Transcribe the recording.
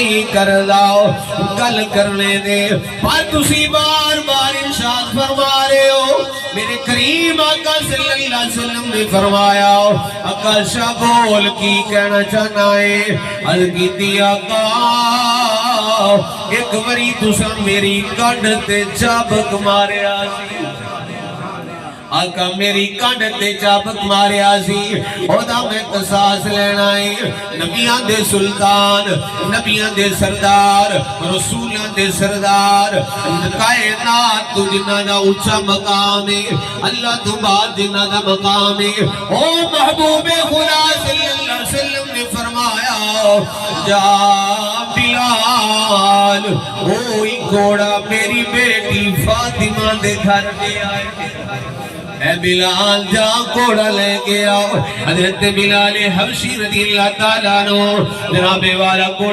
نہیں کرداؤ گل کرنے دے پر تسی بار بار ارشاد فرما رہے ہو میرے کریم آقا صلی اللہ علیہ وسلم نے فرمایا آقا شاہ بول کی کہنا چاہنا ہے الگیتی آقا ایک وری تسا میری کڈ تے چابک ماریا سی آقا میری کڈ تے چابک ماریا سی او دا میں قصاص لینا ہے نبیاں دے سلطان نبیاں دے سردار رسولاں دے سردار کائنات تو جنہ دا اونچا مقام ہے اللہ تو بعد جنہ دا مقام ہے او محبوب خدا صلی اللہ علیہ وسلم نے فرمایا جا بلال اوئی گھوڑا میری بیٹی فاطمہ دے گھر میں آئے اے بلال جا کوڑا لے کے آؤ حضرت بلال حبشی رضی اللہ تعالیٰ عنہ جناب والا کوڑا